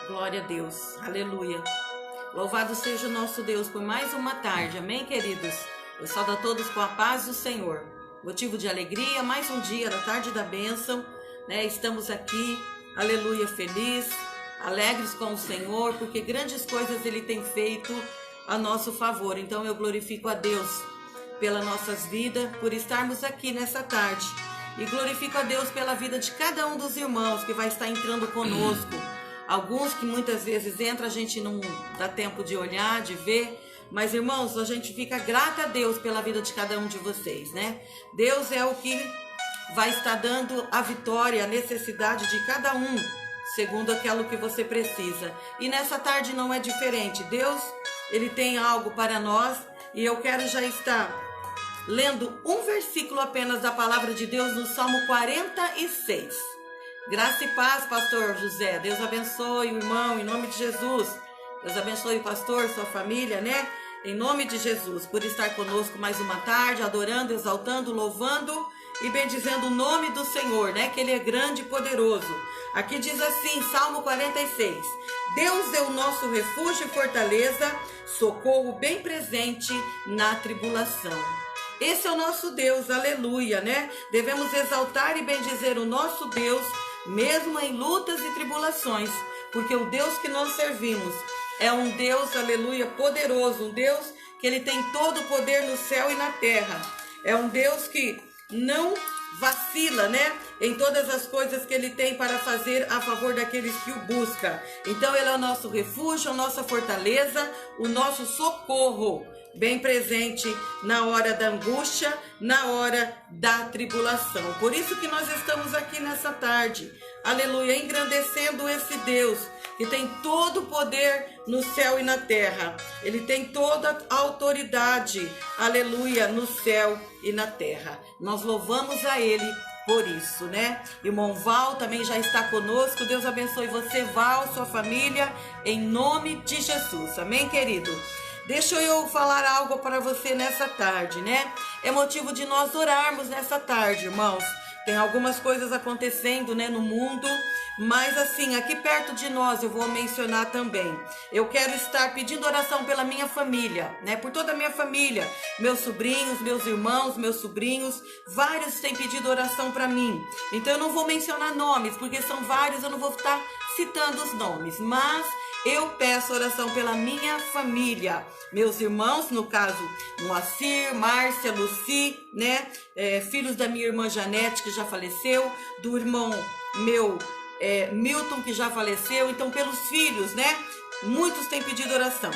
Glória a Deus, aleluia. Louvado seja o nosso Deus por mais uma tarde, amém, queridos? Eu saúdo a todos com a paz do Senhor. Motivo de alegria, mais um dia da tarde da bênção, né? Estamos aqui, aleluia, feliz, alegres com o Senhor, porque grandes coisas Ele tem feito a nosso favor. Então eu glorifico a Deus pelas nossas vidas, por estarmos aqui nessa tarde. E glorifico a Deus pela vida de cada um dos irmãos que vai estar entrando conosco. Alguns que muitas vezes entra, a gente não dá tempo de olhar, de ver. Mas, irmãos, a gente fica grata a Deus pela vida de cada um de vocês, né? Deus é o que vai estar dando a vitória, a necessidade de cada um, segundo aquilo que você precisa. E nessa tarde não é diferente. Deus, Ele tem algo para nós e eu quero já estar lendo um versículo apenas da palavra de Deus no Salmo 46. Graça e paz, pastor José. Deus abençoe o irmão, em nome de Jesus. Deus abençoe o pastor, sua família, né? Em nome de Jesus, por estar conosco mais uma tarde, adorando, exaltando, louvando e bendizendo o nome do Senhor, né? Que Ele é grande e poderoso. Aqui diz assim, Salmo 46. Deus é o nosso refúgio e fortaleza, socorro bem presente na tribulação. Esse é o nosso Deus, aleluia, né? Devemos exaltar e bendizer o nosso Deus, mesmo em lutas e tribulações, porque o Deus que nós servimos é um Deus, aleluia, poderoso, um Deus que Ele tem todo o poder no céu e na terra. É um Deus que não vacila, né? Em todas as coisas que Ele tem para fazer a favor daqueles que o buscam. Então Ele é o nosso refúgio, a nossa fortaleza, o nosso socorro, bem presente na hora da angústia, na hora da tribulação. Por isso que nós estamos aqui nessa tarde, aleluia, engrandecendo esse Deus que tem todo o poder no céu e na terra. Ele tem toda a autoridade, aleluia, no céu e na terra. Nós louvamos a Ele por isso, né? Irmão Val também já está conosco. Deus abençoe você, Val, sua família, em nome de Jesus. Amém, querido? Deixa eu falar algo para você nessa tarde, né? É motivo de nós orarmos nessa tarde, irmãos. Tem algumas coisas acontecendo, né, no mundo, mas assim, aqui perto de nós eu vou mencionar também. Eu quero estar pedindo oração pela minha família, né? Por toda a minha família, meus sobrinhos, meus irmãos, meus sobrinhos, vários têm pedido oração para mim. Então eu não vou mencionar nomes, porque são vários, eu não vou estar citando os nomes, mas eu peço oração pela minha família, meus irmãos, no caso, Moacir, Márcia, Luci, né? Filhos da minha irmã Janete, que já faleceu, do irmão meu Milton, que já faleceu. Então, pelos filhos, né? Muitos têm pedido oração.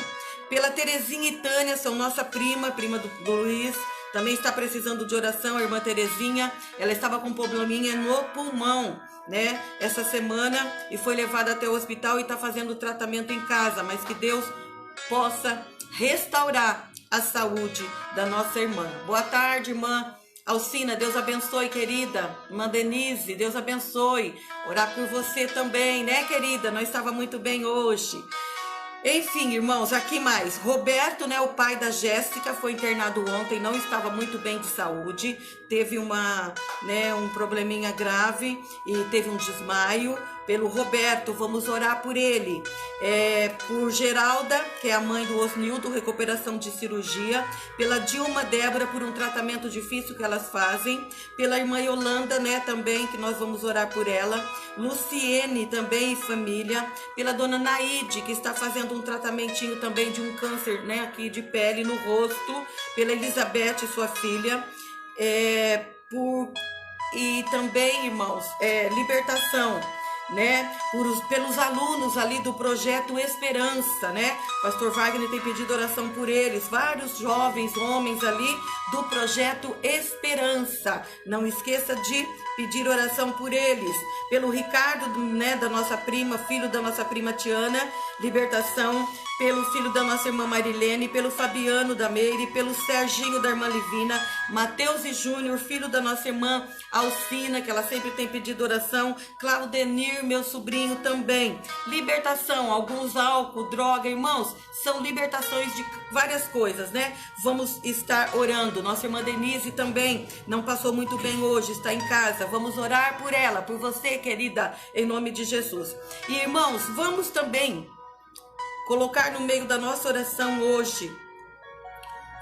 Pela Terezinha e Tânia, são nossa prima do Luiz. Também está precisando de oração, a irmã Terezinha. Ela estava com um probleminha no pulmão, né? Essa semana e foi levada até o hospital e está fazendo tratamento em casa. Mas que Deus possa restaurar a saúde da nossa irmã. Boa tarde, irmã Alcina. Deus abençoe, querida. Irmã Denise, Deus abençoe. Orar por você também, né, querida? Nós estava muito bem hoje. Enfim, irmãos, aqui mais. Roberto, né, o pai da Jéssica, foi internado ontem, não estava muito bem de saúde, teve um probleminha grave e teve um desmaio. Pelo Roberto, vamos orar por ele. Por Geralda, que é a mãe do Osnildo, recuperação de cirurgia. Pela Dilma Débora, por um tratamento difícil que elas fazem. Pela irmã Yolanda, né, também, que nós vamos orar por ela. Luciene, também, família. Pela dona Naide, que está fazendo um tratamentinho também de um câncer, né, aqui de pele no rosto. Pela Elizabeth, sua filha. E também, irmãos, libertação, né, pelos alunos ali do projeto Esperança, né? Pastor Wagner tem pedido oração por eles, vários jovens homens ali do projeto Esperança. Não esqueça de pedir oração por eles. Pelo Ricardo, né, da nossa prima, filho da nossa prima Tiana, libertação. Pelo filho da nossa irmã Marilene, pelo Fabiano da Meire, pelo Serginho da irmã Livina, Mateus e Júnior, filho da nossa irmã Alcina, que ela sempre tem pedido oração, Claudenir, Valdir, meu sobrinho também. Libertação, alguns álcool, droga, irmãos, são libertações de várias coisas, né? Vamos estar orando. Nossa irmã Denise também não passou muito bem hoje, está em casa. Vamos orar por ela, por você, querida, em nome de Jesus. E irmãos, vamos também colocar no meio da nossa oração hoje,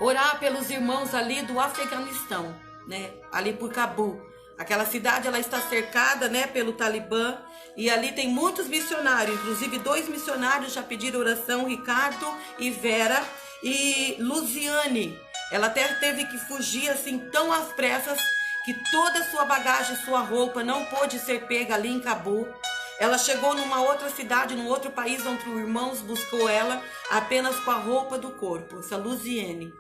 orar pelos irmãos ali do Afeganistão, né? Ali por Cabul. Aquela cidade, ela está cercada, né, pelo Talibã, e ali tem muitos missionários, inclusive 2 missionários já pediram oração, Ricardo e Vera, e Luziane, ela até teve que fugir assim tão às pressas que toda a sua bagagem, sua roupa não pôde ser pega ali em Cabul. Ela chegou numa outra cidade, num outro país, onde os irmãos buscou ela apenas com a roupa do corpo, essa Luziane.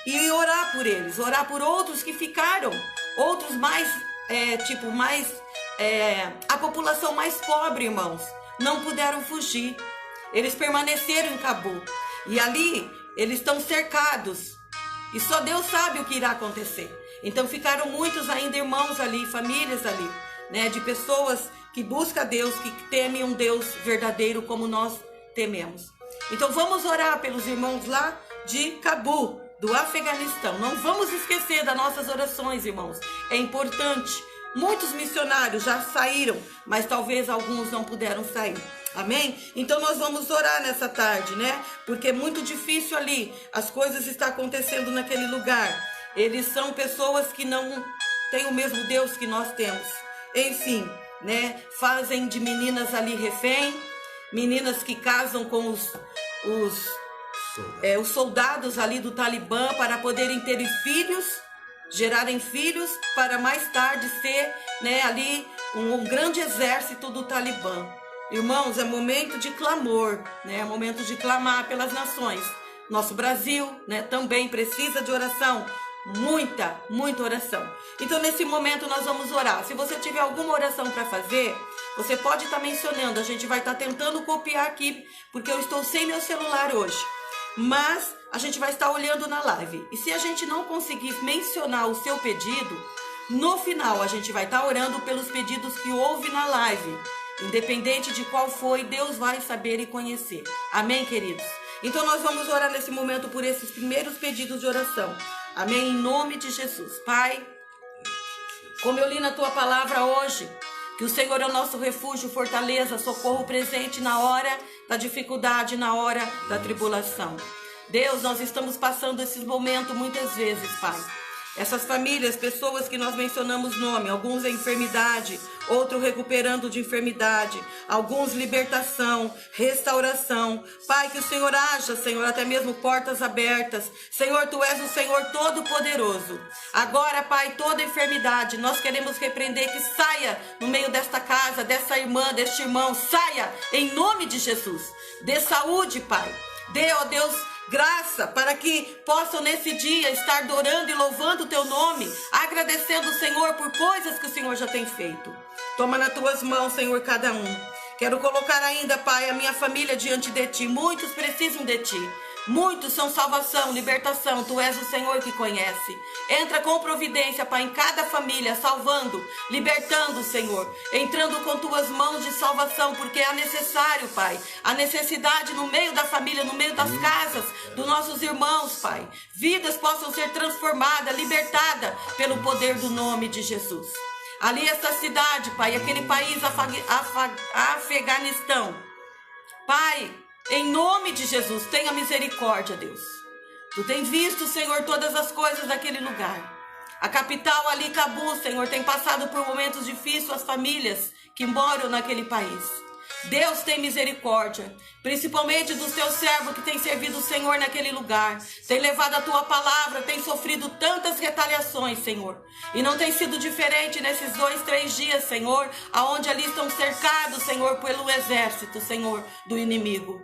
E orar por eles, orar por outros que ficaram, outros mais, a população mais pobre, irmãos, não puderam fugir. Eles permaneceram em Cabul. E ali, eles estão cercados. E só Deus sabe o que irá acontecer. Então ficaram muitos ainda irmãos ali, famílias ali, né, de pessoas que buscam Deus, que temem um Deus verdadeiro como nós tememos. Então vamos orar pelos irmãos lá de Cabul, do Afeganistão. Não vamos esquecer das nossas orações, irmãos. É importante. Muitos missionários já saíram, mas talvez alguns não puderam sair. Amém? Então nós vamos orar nessa tarde, né? Porque é muito difícil ali. As coisas estão acontecendo naquele lugar. Eles são pessoas que não têm o mesmo Deus que nós temos. Enfim, né? Fazem de meninas ali refém, meninas que casam com os soldados ali do Talibã para poderem ter filhos, gerarem filhos, para mais tarde ser, né, ali um grande exército do Talibã. Irmãos, é momento de clamor, né? É momento de clamar pelas nações. Nosso Brasil, né, também precisa de oração. Muita oração. Então nesse momento nós vamos orar. Se você tiver alguma oração para fazer, você pode estar mencionando. A gente vai estar tentando copiar aqui, porque eu estou sem meu celular hoje. Mas a gente vai estar olhando na live. E se a gente não conseguir mencionar o seu pedido, no final a gente vai estar orando pelos pedidos que houve na live. Independente de qual foi, Deus vai saber e conhecer. Amém, queridos? Então nós vamos orar nesse momento por esses primeiros pedidos de oração. Amém? Em nome de Jesus. Pai, como eu li na tua palavra hoje, que o Senhor é o nosso refúgio, fortaleza, socorro presente na hora da dificuldade, na hora da tribulação. Deus, nós estamos passando esses momentos muitas vezes, Pai. Essas famílias, pessoas que nós mencionamos nome, alguns em enfermidade, outro recuperando de enfermidade, alguns libertação, restauração. Pai, que o Senhor haja, Senhor, até mesmo portas abertas. Senhor, Tu és o Senhor Todo-Poderoso. Agora, Pai, toda enfermidade, nós queremos repreender que saia no meio desta casa, dessa irmã, deste irmão, saia em nome de Jesus. Dê saúde, Pai. Dê, ó Deus, graça para que possam nesse dia estar adorando e louvando o Teu nome, agradecendo o Senhor por coisas que o Senhor já tem feito. Toma nas Tuas mãos, Senhor, cada um. Quero colocar ainda, Pai, a minha família diante de Ti. Muitos precisam de Ti. Muitos são salvação, libertação. Tu és o Senhor que conhece. Entra com providência, Pai, em cada família, salvando, libertando, Senhor. Entrando com Tuas mãos de salvação, porque é necessário, Pai. A necessidade no meio da família, no meio das casas dos nossos irmãos, Pai. Vidas possam ser transformadas, libertadas pelo poder do nome de Jesus. Ali essa cidade, Pai, aquele país, Afeganistão. Pai, em nome de Jesus, tenha misericórdia, Deus. Tu tem visto, Senhor, todas as coisas daquele lugar. A capital ali, Cabul, Senhor, tem passado por momentos difíceis as famílias que moram naquele país. Deus tem misericórdia, principalmente do Teu servo que tem servido o Senhor naquele lugar. Tem levado a Tua palavra, tem sofrido tantas retaliações, Senhor. E não tem sido diferente nesses 2, 3 dias, Senhor, aonde ali estão cercados, Senhor, pelo exército, Senhor, do inimigo.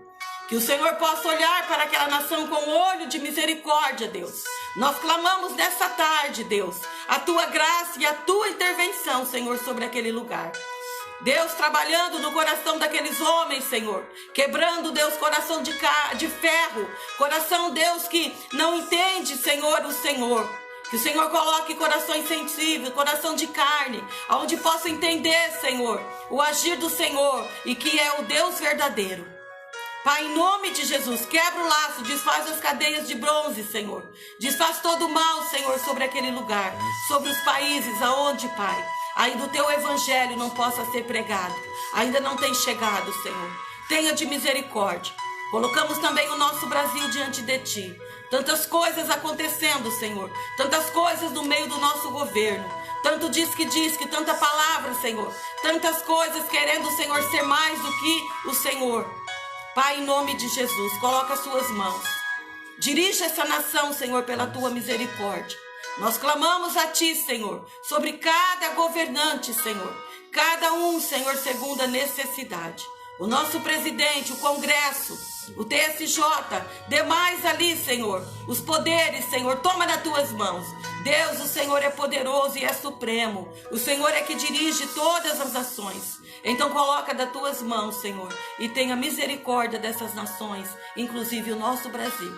Que o Senhor possa olhar para aquela nação com olho de misericórdia, Deus. Nós clamamos nessa tarde, Deus, a Tua graça e a Tua intervenção, Senhor, sobre aquele lugar. Deus, trabalhando no coração daqueles homens, Senhor, quebrando, Deus, coração de ferro, coração, Deus, que não entende, Senhor, o Senhor. Que o Senhor coloque corações sensíveis, coração de carne, onde possa entender, Senhor, o agir do Senhor e que é o Deus verdadeiro. Pai, em nome de Jesus, quebra o laço, desfaz as cadeias de bronze, Senhor. Desfaz todo o mal, Senhor, sobre aquele lugar, sobre os países aonde, Pai, ainda o teu evangelho não possa ser pregado. Ainda não tem chegado, Senhor. Tenha de misericórdia. Colocamos também o nosso Brasil diante de Ti. Tantas coisas acontecendo, Senhor. Tantas coisas no meio do nosso governo. Tanto diz que, tanta palavra, Senhor. Tantas coisas querendo, Senhor, ser mais do que o Senhor. Pai, em nome de Jesus, coloca as Suas mãos. Dirige essa nação, Senhor, pela Tua misericórdia. Nós clamamos a Ti, Senhor, sobre cada governante, Senhor. Cada um, Senhor, segundo a necessidade. O nosso presidente, o Congresso, o TSJ, demais ali, Senhor, os poderes, Senhor, toma nas Tuas mãos. Deus, o Senhor é poderoso e é supremo. O Senhor é que dirige todas as ações. Então coloca das Tuas mãos, Senhor, e tenha misericórdia dessas nações, inclusive o nosso Brasil.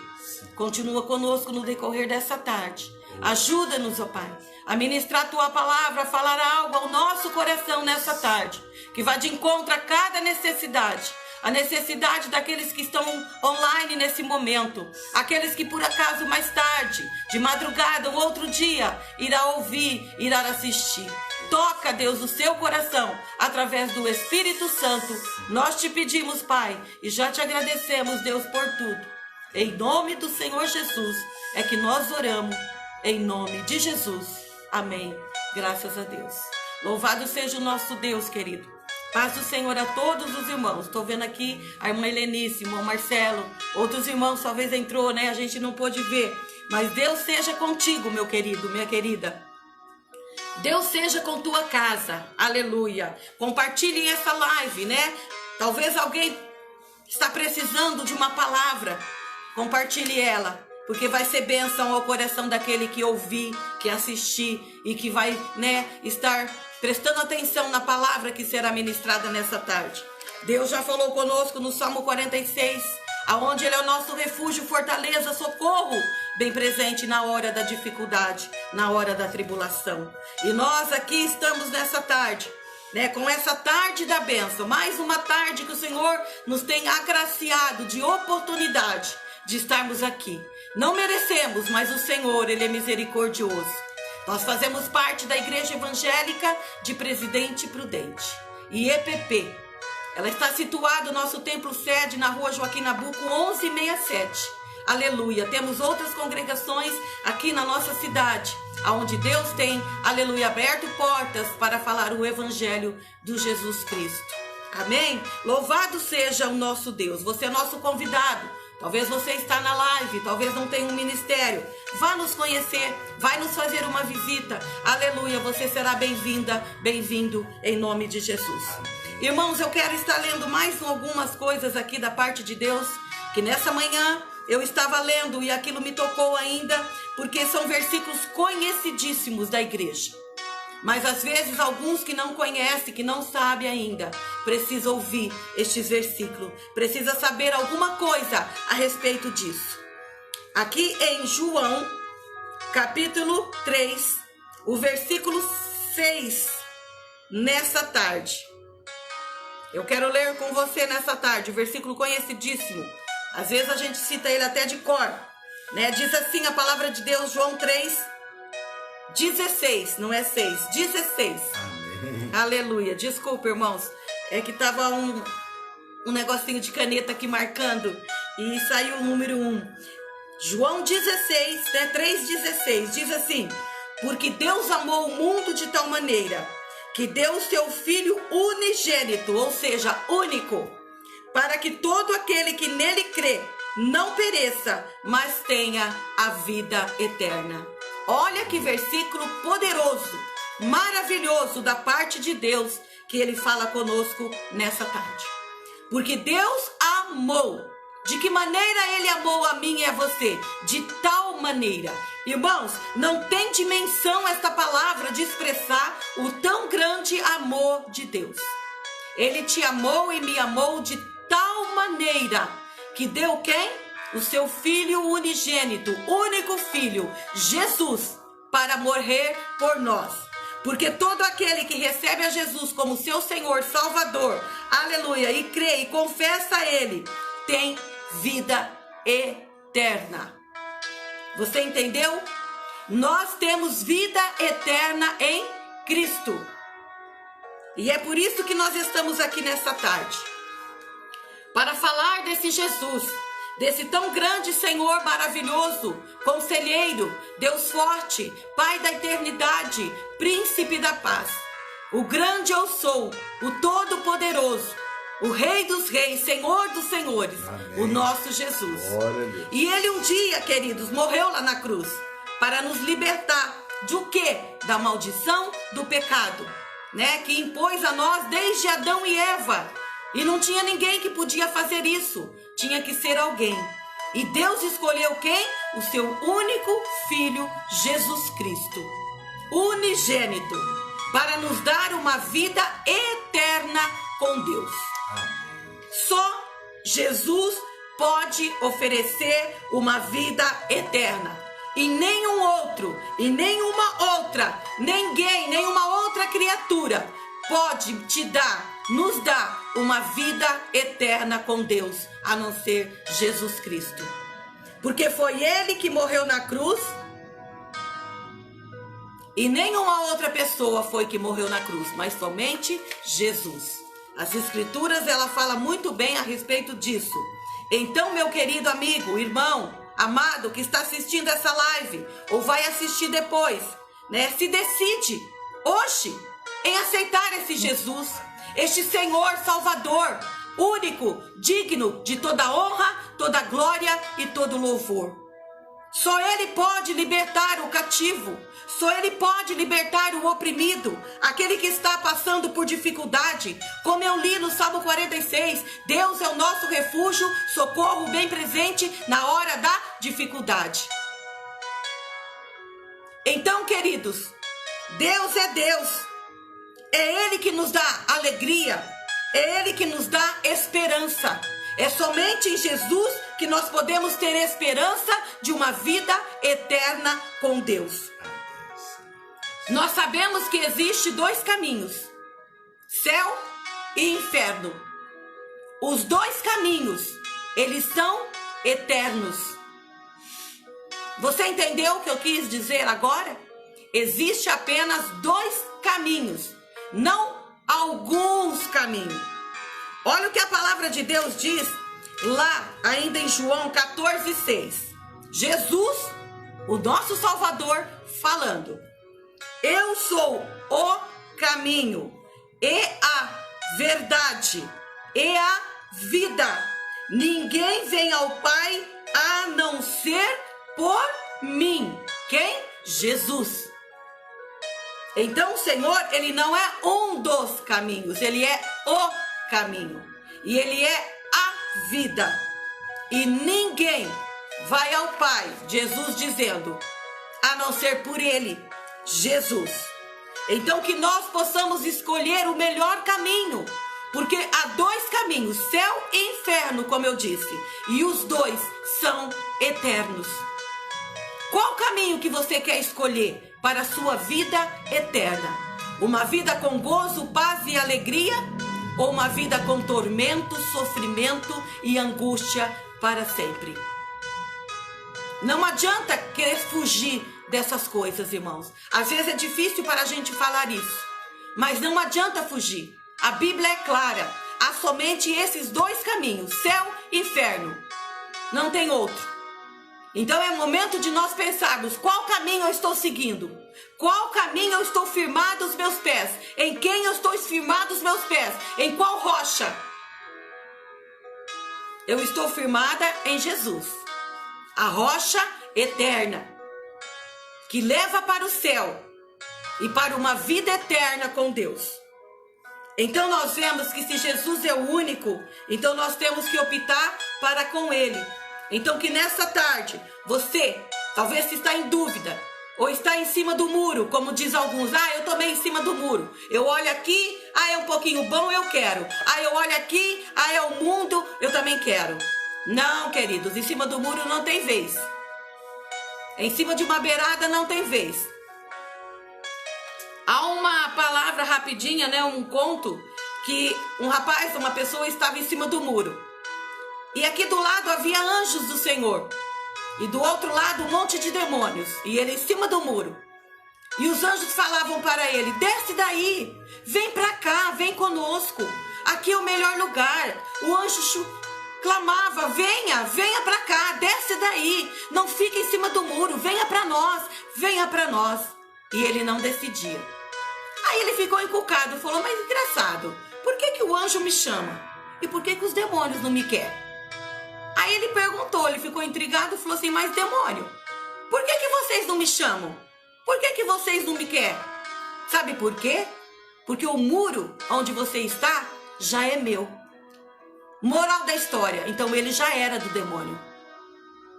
Continua conosco no decorrer dessa tarde. Ajuda-nos, ó Pai, a ministrar a Tua palavra, a falar algo ao nosso coração nessa tarde, que vá de encontro a cada necessidade, a necessidade daqueles que estão online nesse momento, aqueles que por acaso mais tarde, de madrugada, um outro dia, irá ouvir, irá assistir. Toca, Deus, o seu coração através do Espírito Santo. Nós te pedimos, Pai, e já te agradecemos, Deus, por tudo. Em nome do Senhor Jesus é que nós oramos. Em nome de Jesus. Amém. Graças a Deus. Louvado seja o nosso Deus, querido. Paz do Senhor a todos os irmãos. Estou vendo aqui a irmã Helenice, o irmão Marcelo. Outros irmãos talvez entrou, né? A gente não pôde ver. Mas Deus seja contigo, meu querido, minha querida. Deus seja com tua casa. Aleluia. Compartilhem essa live, né? Talvez alguém está precisando de uma palavra. Compartilhe ela. Porque vai ser bênção ao coração daquele que ouvir, que assistir e que vai, né, estar prestando atenção na palavra que será ministrada nessa tarde. Deus já falou conosco no Salmo 46, aonde Ele é o nosso refúgio, fortaleza, socorro, bem presente na hora da dificuldade, na hora da tribulação. E nós aqui estamos nessa tarde, né, com essa tarde da bênção, mais uma tarde que o Senhor nos tem agraciado de oportunidade de estarmos aqui. Não merecemos, mas o Senhor, Ele é misericordioso. Nós fazemos parte da Igreja Evangélica de Presidente Prudente, IEPP. Ela está situada, o nosso templo sede, na rua Joaquim Nabuco, 1167. Aleluia. Temos outras congregações aqui na nossa cidade, onde Deus tem, aleluia, aberto portas para falar o Evangelho do Jesus Cristo. Amém? Louvado seja o nosso Deus. Você é nosso convidado. Talvez você está na live, talvez não tenha um ministério. Vá nos conhecer, vai nos fazer uma visita. Aleluia, você será bem-vinda, bem-vindo em nome de Jesus. Irmãos, eu quero estar lendo mais algumas coisas aqui da parte de Deus, que nessa manhã eu estava lendo e aquilo me tocou ainda, porque são versículos conhecidíssimos da igreja. Mas às vezes alguns que não conhecem, que não sabem ainda, precisam ouvir estes versículos, precisa saber alguma coisa a respeito disso. Aqui em João, capítulo 3, o versículo 6, nessa tarde. Eu quero ler com você nessa tarde, o versículo conhecidíssimo. Às vezes a gente cita ele até de cor, né? Diz assim a palavra de Deus, João 3, 16, não é 6, 16. Amém. Aleluia. Desculpa, irmãos. É que tava um negocinho de caneta aqui marcando e saiu o número 1. João 16, né, 3,16, diz assim: porque Deus amou o mundo de tal maneira que deu o seu Filho unigênito, ou seja, único, para que todo aquele que nele crê não pereça, mas tenha a vida eterna. Olha que versículo poderoso, maravilhoso da parte de Deus, que Ele fala conosco nessa tarde. Porque Deus amou. De que maneira Ele amou a mim e a você? De tal maneira. Irmãos, não tem dimensão esta palavra de expressar o tão grande amor de Deus. Ele te amou e me amou de tal maneira que deu quem? O seu Filho unigênito, único Filho, Jesus, para morrer por nós. Porque todo aquele que recebe a Jesus como seu Senhor, Salvador, aleluia, e crê e confessa a Ele, tem vida eterna. Você entendeu? Nós temos vida eterna em Cristo. E é por isso que nós estamos aqui nessa tarde. Para falar desse Jesus, desse tão grande Senhor maravilhoso, Conselheiro, Deus forte, Pai da eternidade, Príncipe da paz. O grande eu sou, o Todo-Poderoso, o Rei dos reis, Senhor dos senhores, amém, o nosso Jesus. E Ele um dia, queridos, morreu lá na cruz para nos libertar de o quê? Da maldição do pecado, né? Que impôs a nós desde Adão e Eva. E não tinha ninguém que podia fazer isso. Tinha que ser alguém. E Deus escolheu quem? O seu único Filho, Jesus Cristo, unigênito, para nos dar uma vida eterna com Deus. Só Jesus pode oferecer uma vida eterna. E nenhum outro, e nenhuma outra, ninguém, nenhuma outra criatura pode te dar, nos dar uma vida eterna com Deus, a não ser Jesus Cristo. Porque foi Ele que morreu na cruz e nenhuma outra pessoa foi que morreu na cruz, mas somente Jesus. As Escrituras, ela fala muito bem a respeito disso. Então, meu querido amigo, irmão, amado, que está assistindo essa live, ou vai assistir depois, né? Se decide hoje em aceitar esse Jesus, este Senhor Salvador, único, digno de toda honra, toda glória e todo louvor. Só Ele pode libertar o cativo, só Ele pode libertar o oprimido, aquele que está passando por dificuldade. Como eu li no Salmo 46, Deus é o nosso refúgio, socorro bem presente na hora da dificuldade. Então, queridos, Deus é Deus, é Ele que nos dá alegria, é Ele que nos dá esperança. É somente em Jesus que nós podemos ter esperança de uma vida eterna com Deus. Nós sabemos que existe dois caminhos, céu e inferno. Os dois caminhos, eles são eternos. Você entendeu o que eu quis dizer agora? Existe apenas dois caminhos, não alguns caminhos. Olha o que a palavra de Deus diz lá ainda em João 14,6. Jesus, o nosso Salvador, falando: eu sou o caminho e a verdade e a vida. Ninguém vem ao Pai a não ser por mim. Quem? Jesus. Então o Senhor, Ele não é um dos caminhos, Ele é o caminho. E Ele é a vida. E ninguém vai ao Pai, Jesus dizendo, a não ser por Ele, Jesus. Então que nós possamos escolher o melhor caminho, porque há dois caminhos, céu e inferno, como eu disse, e os dois são eternos. Qual caminho que você quer escolher para a sua vida eterna? Uma vida com gozo, paz e alegria? Ou uma vida com tormento, sofrimento e angústia para sempre? Não adianta querer fugir dessas coisas, irmãos. Às vezes é difícil para a gente falar isso, mas não adianta fugir. A Bíblia é clara. Há somente esses dois caminhos, céu e inferno. Não tem outro. Então é momento de nós pensarmos qual caminho eu estou seguindo. Qual caminho eu estou firmado os meus pés? Em quem eu estou firmado os meus pés? Em qual rocha? Eu estou firmada em Jesus, a rocha eterna, que leva para o céu e para uma vida eterna com Deus. Então nós vemos que se Jesus é o único, então nós temos que optar para com Ele. Então que nessa tarde, você, talvez está em dúvida, ou está em cima do muro, como diz alguns, eu tô meio em cima do muro, eu olho aqui, é um pouquinho bom, eu quero, eu olho aqui, é o mundo, eu também quero. Não, queridos, em cima do muro não tem vez, em cima de uma beirada não tem vez, Há uma palavra rapidinha, né? Um conto que um rapaz, uma pessoa estava em cima do muro. E aqui do lado havia anjos do Senhor. E do outro lado um monte de demônios. E ele em cima do muro. E os anjos falavam para ele: desce daí, vem para cá, vem conosco. Aqui é o melhor lugar. O anjo clamava: venha para cá, desce daí. Não fique em cima do muro, venha para nós, venha para nós. E ele não decidia. Aí ele ficou encucado, falou: mas engraçado, por que o anjo me chama? E por que os demônios não me querem? Aí ele perguntou, ele ficou intrigado e falou assim: mas demônio, por que vocês não me chamam? Por que vocês não me querem? Sabe por quê? Porque o muro onde você está já é meu. Moral da história, então ele já era do demônio.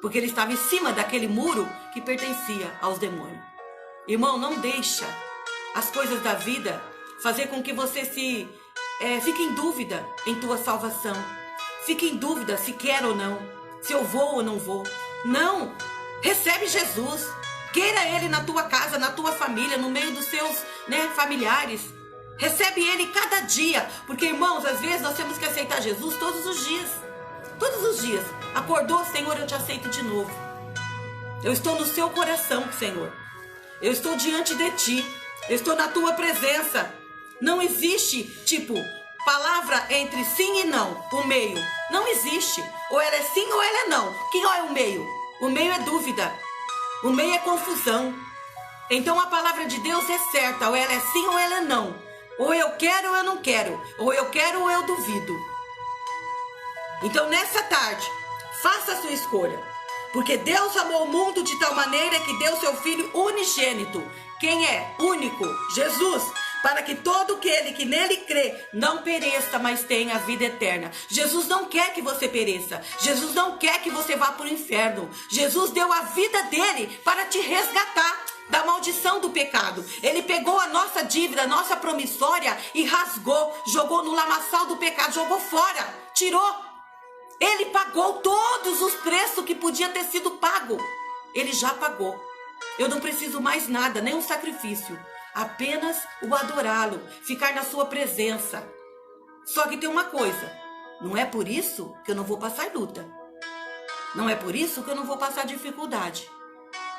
Porque ele estava em cima daquele muro que pertencia aos demônios. Irmão, não deixa as coisas da vida fazer com que você fique em dúvida em tua salvação. Fique em dúvida se quer ou não, se eu vou ou não vou. Não, recebe Jesus. Queira Ele na tua casa, na tua família, no meio dos seus familiares. Recebe Ele cada dia. Porque, irmãos, às vezes nós temos que aceitar Jesus todos os dias. Todos os dias. Acordou, Senhor, eu te aceito de novo. Eu estou no seu coração, Senhor. Eu estou diante de ti. Eu estou na tua presença. Não existe, palavra entre sim e não. O meio. Não existe. Ou ela é sim ou ela é não. Que é o meio? O meio é dúvida. O meio é confusão. Então a palavra de Deus é certa. Ou ela é sim ou ela é não. Ou eu quero ou eu não quero. Ou eu quero ou eu duvido. Então nessa tarde, faça a sua escolha. Porque Deus amou o mundo de tal maneira que deu seu Filho unigênito. Quem é? Único. Jesus. Para que todo aquele que nele crê não pereça, mas tenha a vida eterna. Jesus não quer que você pereça. Jesus não quer que você vá para o inferno. Jesus deu a vida dele para te resgatar da maldição do pecado. Ele pegou a nossa dívida, a nossa promissória e rasgou, jogou no lamaçal do pecado, jogou fora, tirou. Ele pagou todos os preços que podia ter sido pago. Ele já pagou. Eu não preciso mais nada, nem um sacrifício. Apenas o adorá-lo, ficar na sua presença. Só que tem uma coisa, não é por isso que eu não vou passar luta. Não é por isso que eu não vou passar dificuldade.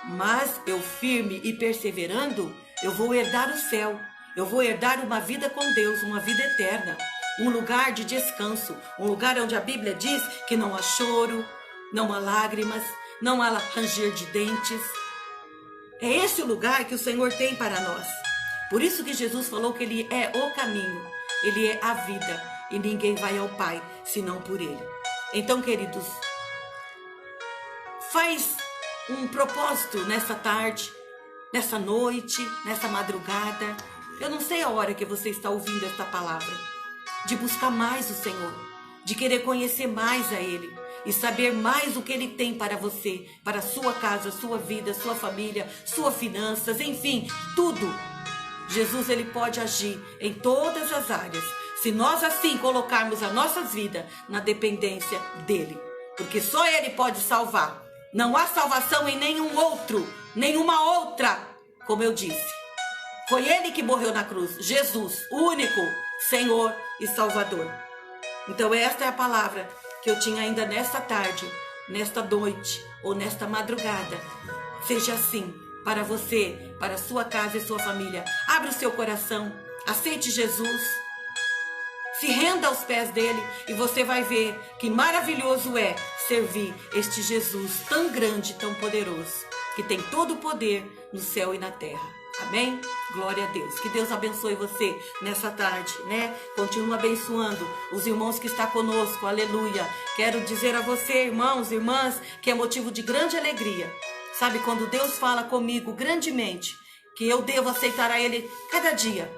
Mas eu firme e perseverando, eu vou herdar o céu. Eu vou herdar uma vida com Deus, uma vida eterna. Um lugar de descanso, um lugar onde a Bíblia diz que não há choro, não há lágrimas, não há ranger de dentes. É esse o lugar que o Senhor tem para nós. Por isso que Jesus falou que Ele é o caminho, Ele é a vida, e ninguém vai ao Pai senão por Ele. Então, queridos, faz um propósito nessa tarde, nessa noite, nessa madrugada. Eu não sei a hora que você está ouvindo esta palavra, de buscar mais o Senhor, de querer conhecer mais a Ele e saber mais o que Ele tem para você, para a sua casa, sua vida, sua família, suas finanças, enfim, tudo. Jesus, Ele pode agir em todas as áreas, se nós assim colocarmos as nossas vidas na dependência dEle, porque só Ele pode salvar. Não há salvação em nenhum outro, nenhuma outra, como eu disse. Foi Ele que morreu na cruz, Jesus, o único Senhor e Salvador. Então esta é a palavra que eu tinha ainda nesta tarde, nesta noite ou nesta madrugada. Seja assim para você, para a sua casa e sua família. Abra o seu coração, aceite Jesus, se renda aos pés dele e você vai ver que maravilhoso é servir este Jesus tão grande, tão poderoso, que tem todo o poder no céu e na terra. Amém? Glória a Deus. Que Deus abençoe você nessa tarde, né? Continua abençoando os irmãos que estão conosco. Aleluia. Quero dizer a você, irmãos, irmãs, que é motivo de grande alegria. Sabe, quando Deus fala comigo grandemente, que eu devo aceitar a Ele cada dia.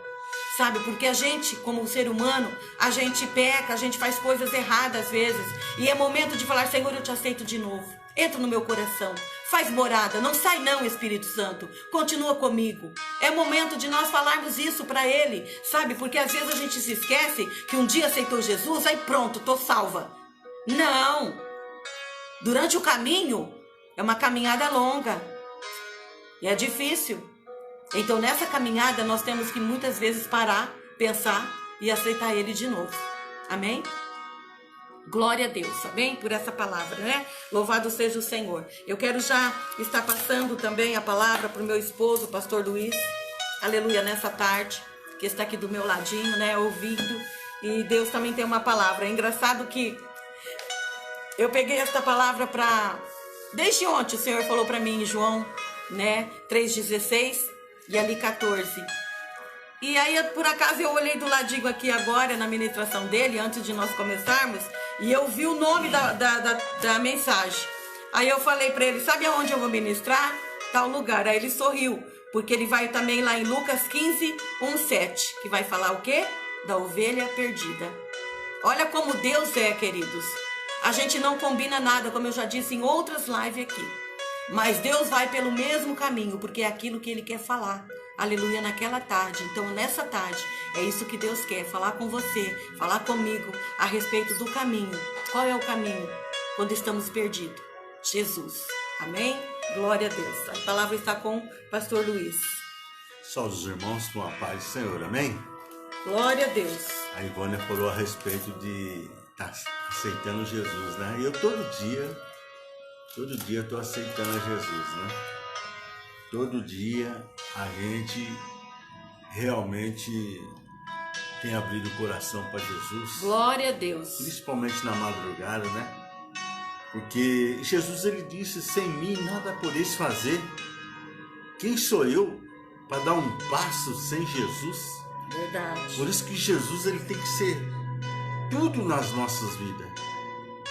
Sabe, porque a gente, como ser humano, a gente peca, a gente faz coisas erradas às vezes. E é momento de falar: Senhor, eu te aceito de novo. Entra no meu coração. Faz morada, não sai não, Espírito Santo. Continua comigo. É momento de nós falarmos isso para Ele, sabe? Porque às vezes a gente se esquece que um dia aceitou Jesus, aí pronto, tô salva. Não. Durante o caminho, é uma caminhada longa. E é difícil. Então nessa caminhada nós temos que muitas vezes parar, pensar e aceitar Ele de novo. Amém? Glória a Deus, amém? Por essa palavra, né? Louvado seja o Senhor. Eu quero já estar passando também a palavra para o meu esposo, o pastor Luiz. Aleluia, nessa tarde, que está aqui do meu ladinho, né? Ouvindo. E Deus também tem uma palavra. É engraçado que eu peguei esta palavra para... Desde ontem o Senhor falou para mim em João, né? 3,16 e ali 14. E aí, por acaso, eu olhei do ladinho aqui agora, na ministração dele, antes de nós começarmos, e eu vi o nome da mensagem. Aí eu falei para ele, sabe aonde eu vou ministrar? Tal lugar. Aí ele sorriu, porque ele vai também lá em Lucas 15, 1:7, que vai falar o quê? Da ovelha perdida. Olha como Deus é, queridos. A gente não combina nada, como eu já disse em outras lives aqui. Mas Deus vai pelo mesmo caminho, porque é aquilo que Ele quer falar. Aleluia, naquela tarde. Então, nessa tarde, é isso que Deus quer. Falar com você, falar comigo a respeito do caminho. Qual é o caminho quando estamos perdidos? Jesus. Amém? Glória a Deus. A palavra está com o pastor Luiz. Saúde os irmãos com a paz do Senhor. Amém? Glória a Deus. A Ivone falou a respeito de estar aceitando Jesus, né? E eu todo dia estou aceitando Jesus, né? Todo dia a gente realmente tem abrido o coração para Jesus. Glória a Deus. Principalmente na madrugada, né? Porque Jesus, ele disse, sem mim nada podeis fazer. Quem sou eu para dar um passo sem Jesus? Verdade. Por isso que Jesus, ele tem que ser tudo nas nossas vidas.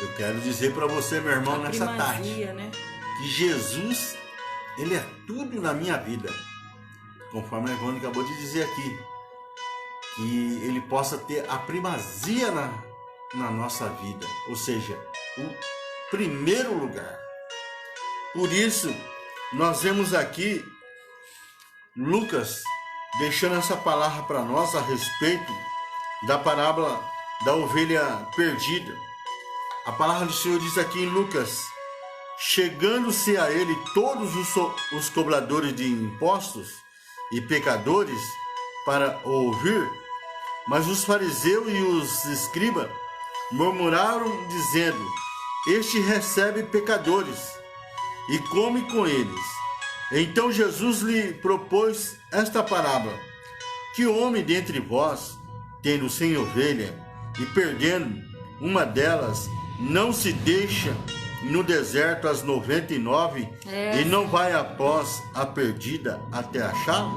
Eu quero dizer para você, meu irmão, nessa tarde, né? que Jesus, ele é tudo na minha vida. Conforme a Ivone acabou de dizer aqui, que ele possa ter a primazia na nossa vida, ou seja, o primeiro lugar. Por isso, nós vemos aqui Lucas deixando essa palavra para nós a respeito da parábola da ovelha perdida. A palavra do Senhor diz aqui em Lucas: chegando-se a ele todos os cobradores de impostos e pecadores para ouvir, mas os fariseus e os escribas murmuraram, dizendo: este recebe pecadores e come com eles. Então Jesus lhe propôs esta parábola: que homem dentre vós, tendo 100 ovelhas e perdendo uma delas, não se deixa no deserto as 99 e não vai após a perdida até achá-la?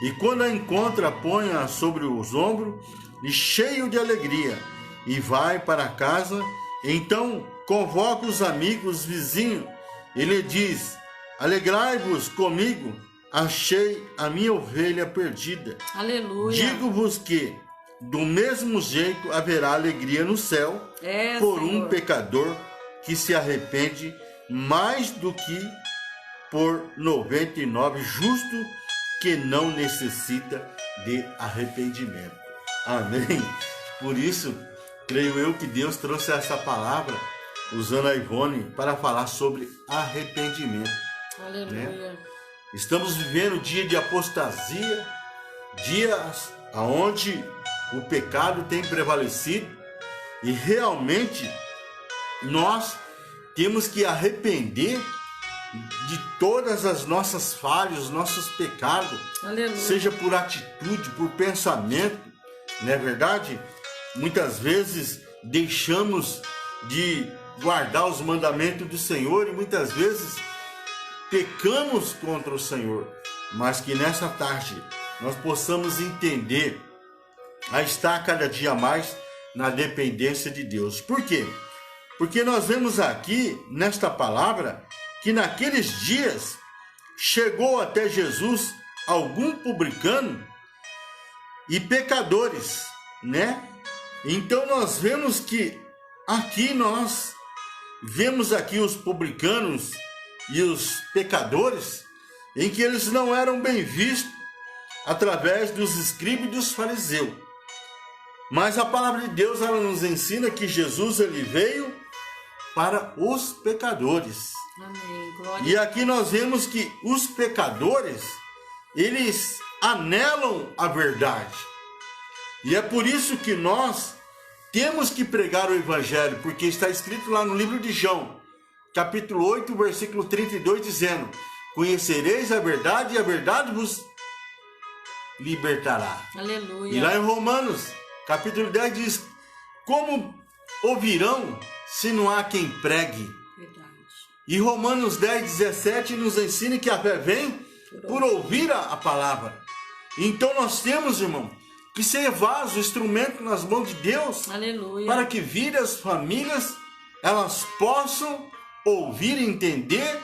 E quando a encontra, põe-a sobre os ombros e cheio de alegria, e vai para casa. Então convoca os amigos vizinhos e lhe diz: alegrai-vos comigo, achei a minha ovelha perdida. Aleluia. Digo-vos que do mesmo jeito haverá alegria no céu por Senhor. um pecador que se arrepende, mais do que por 99 justo que não necessita de arrependimento. Amém? Por isso, creio eu que Deus trouxe essa palavra usando a Ivone para falar sobre arrependimento. Aleluia. Né? Estamos vivendo dia de apostasia, dias onde o pecado tem prevalecido, e realmente nós temos que arrepender de todas as nossas falhas, nossos pecados. Aleluia. Seja por atitude, por pensamento, não é verdade? Muitas vezes deixamos de guardar os mandamentos do Senhor e muitas vezes pecamos contra o Senhor, mas que nessa tarde nós possamos entender a estar cada dia mais na dependência de Deus. Por quê? Porque nós vemos aqui nesta palavra que naqueles dias chegou até Jesus algum publicano e pecadores, né? Então nós vemos que aqui nós vemos aqui os publicanos e os pecadores, em que eles não eram bem vistos através dos escribas e dos fariseus. Mas a palavra de Deus, ela nos ensina que Jesus, ele veio para os pecadores. Amém. Glória. E aqui nós vemos que os pecadores, eles anelam a verdade. E é por isso que nós temos que pregar o Evangelho, porque está escrito lá no livro de João, capítulo 8, versículo 32, dizendo: conhecereis a verdade e a verdade vos libertará. Aleluia. E lá em Romanos, capítulo 10 diz: como ouvirão se não há quem pregue? Verdade. E Romanos 10, 17 nos ensina que a fé vem por ouvir a palavra. Então nós temos, irmão, que ser vaso, instrumento nas mãos de Deus. Aleluia. Para que vidas, famílias, elas possam ouvir, entender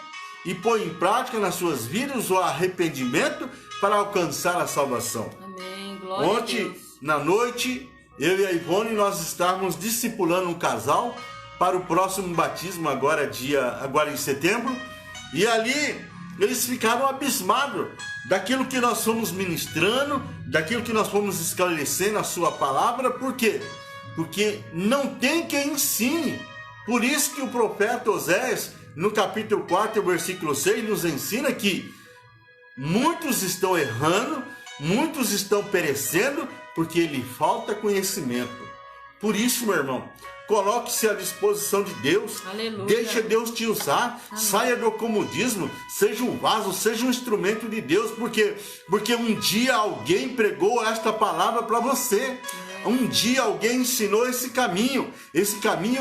e pôr em prática nas suas vidas o arrependimento para alcançar a salvação. Amém. Glória a Ontem, Deus. na noite, eu e a Ivone, nós estávamos discipulando um casal para o próximo batismo, agora em setembro. E ali, eles ficaram abismados daquilo que nós fomos ministrando, daquilo que nós fomos esclarecendo a sua palavra. Por quê? Porque não tem quem ensine. Por isso que o profeta Oséias, no capítulo 4, versículo 6, nos ensina que muitos estão errando, muitos estão perecendo, porque lhe falta conhecimento. Por isso, meu irmão, coloque-se à disposição de Deus. Aleluia. Deixa Deus te usar. Amém. Saia do comodismo. Seja um vaso, seja um instrumento de Deus. Porque um dia alguém pregou esta palavra para você. Um dia alguém ensinou esse caminho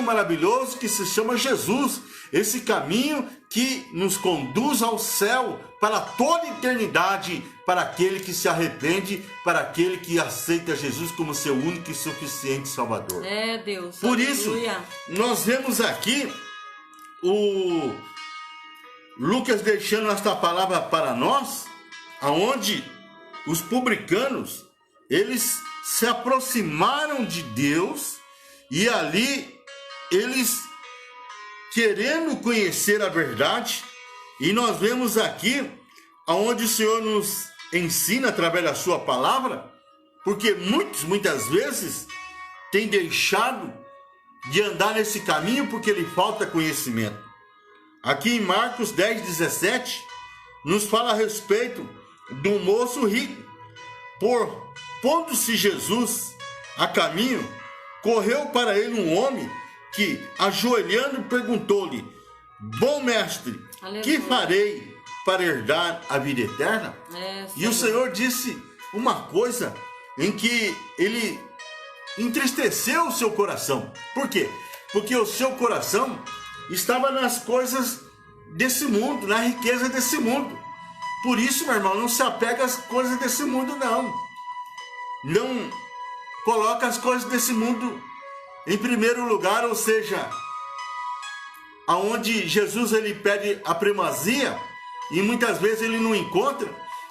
maravilhoso que se chama Jesus. Esse caminho que nos conduz ao céu para toda a eternidade, para aquele que se arrepende, para aquele que aceita Jesus como seu único e suficiente Salvador. É, Deus. Por Aleluia. isso, nós vemos aqui o Lucas deixando esta palavra para nós, aonde os publicanos, eles se aproximaram de Deus e ali eles querendo conhecer a verdade, e nós vemos aqui aonde o Senhor nos ensina através da sua palavra, porque muitas vezes tem deixado de andar nesse caminho porque lhe falta conhecimento. Aqui em Marcos 10, 17, nos fala a respeito do moço rico. Pondo-se Jesus a caminho, correu para ele um homem que, ajoelhando, perguntou-lhe: bom mestre, Aleluia. que farei para herdar a vida eterna? E o Senhor disse uma coisa em que ele entristeceu o seu coração. Por quê? Porque o seu coração estava nas coisas desse mundo, na riqueza desse mundo. Por isso, meu irmão, não se apega às coisas desse mundo, não. Não coloca as coisas desse mundo em primeiro lugar, ou seja, aonde Jesus ele pede a primazia e muitas vezes ele não encontra,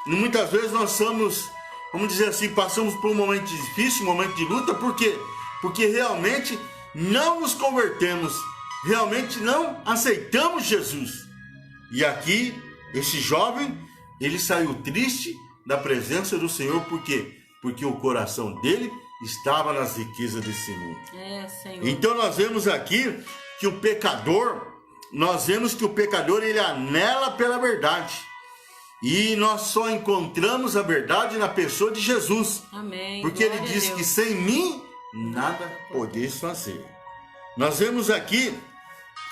e muitas vezes nós somos, vamos dizer assim, passamos por um momento difícil, um momento de luta. Por quê? Porque realmente não nos convertemos, realmente não aceitamos Jesus. E aqui, esse jovem, ele saiu triste da presença do Senhor. Por quê? Porque o coração dele estava nas riquezas desse mundo. Senhor. Então nós vemos aqui que o pecador, ele anela pela verdade. E nós só encontramos a verdade na pessoa de Jesus. Amém. Porque Glória ele a diz Deus. que sem mim nada podeis fazer. Nós vemos aqui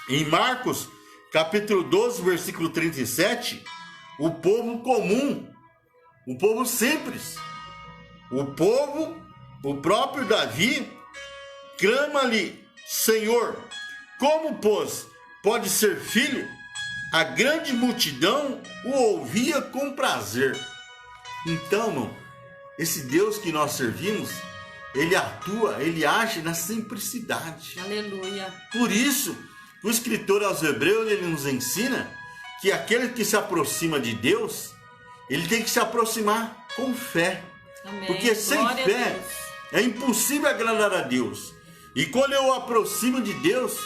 em Marcos, capítulo 12, versículo 37, o povo comum, o povo simples, o próprio Davi, clama-lhe: Senhor, como, pois, pode ser filho? A grande multidão o ouvia com prazer. Então, irmão, esse Deus que nós servimos, ele atua, ele age na simplicidade. Aleluia. Por isso, o escritor aos Hebreus, ele nos ensina que aquele que se aproxima de Deus, ele tem que se aproximar com fé. Amém. Porque sem Glória a fé Deus. é impossível agradar a Deus. E quando eu aproximo de Deus,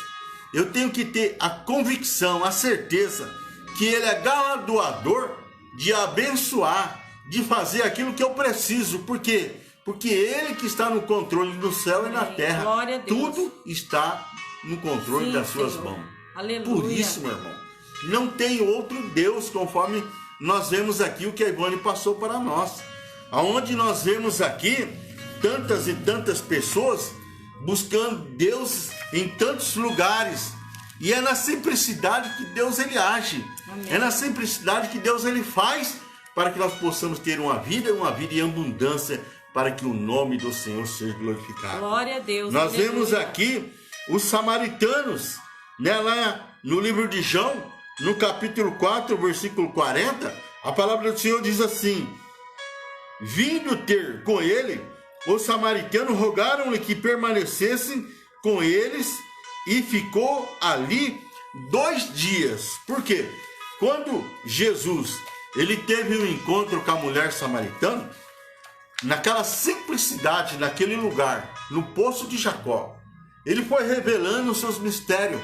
eu tenho que ter a convicção, a certeza que Ele é galardoador de abençoar, de fazer aquilo que eu preciso. Por quê? Porque Ele que está no controle do céu e na terra. Glória a Deus. Tudo está no controle Sim, das suas Senhor. mãos. Aleluia. Por isso, meu irmão, não tem outro Deus, conforme nós vemos aqui o que a Ivone passou para nós. Aonde nós vemos aqui tantas e tantas pessoas buscando Deus em tantos lugares. E é na simplicidade que Deus ele age. Amém. É na simplicidade que Deus ele faz para que nós possamos ter uma vida em abundância, para que o nome do Senhor seja glorificado. Glória a Deus. Nós Aleluia. vemos aqui os samaritanos, né, lá no livro de João, no capítulo 4, versículo 40, a palavra do Senhor diz assim: vindo ter com ele, os samaritanos rogaram-lhe que permanecessem com eles, e ficou ali 2 dias. Por quê? Quando Jesus ele teve um encontro com a mulher samaritana, naquela simplicidade, naquele lugar, no poço de Jacó, ele foi revelando os seus mistérios,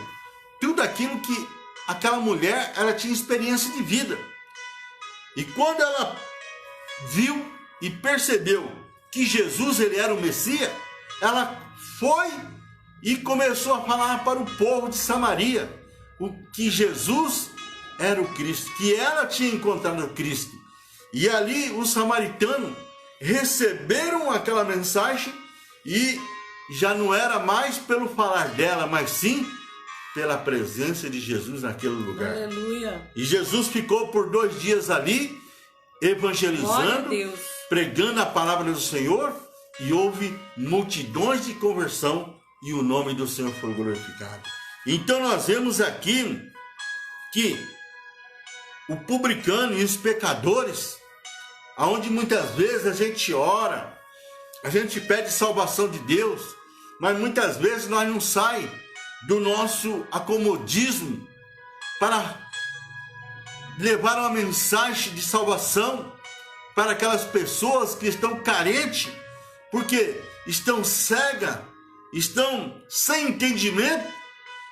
tudo aquilo que aquela mulher ela tinha experiência de vida. E quando ela viu e percebeu que Jesus ele era o Messias, ela foi e começou a falar para o povo de Samaria o que Jesus era o Cristo, que ela tinha encontrado o Cristo. E ali os samaritanos receberam aquela mensagem e já não era mais pelo falar dela, mas sim pela presença de Jesus naquele lugar. Aleluia. E Jesus ficou por 2 dias ali, evangelizando, pregando a palavra do Senhor, e houve multidões de conversão e o nome do Senhor foi glorificado. Então nós vemos aqui que o publicano e os pecadores, aonde muitas vezes a gente ora, a gente pede salvação de Deus, mas muitas vezes nós não saímos do nosso acomodismo para levar uma mensagem de salvação para aquelas pessoas que estão carentes, porque estão cegas, estão sem entendimento.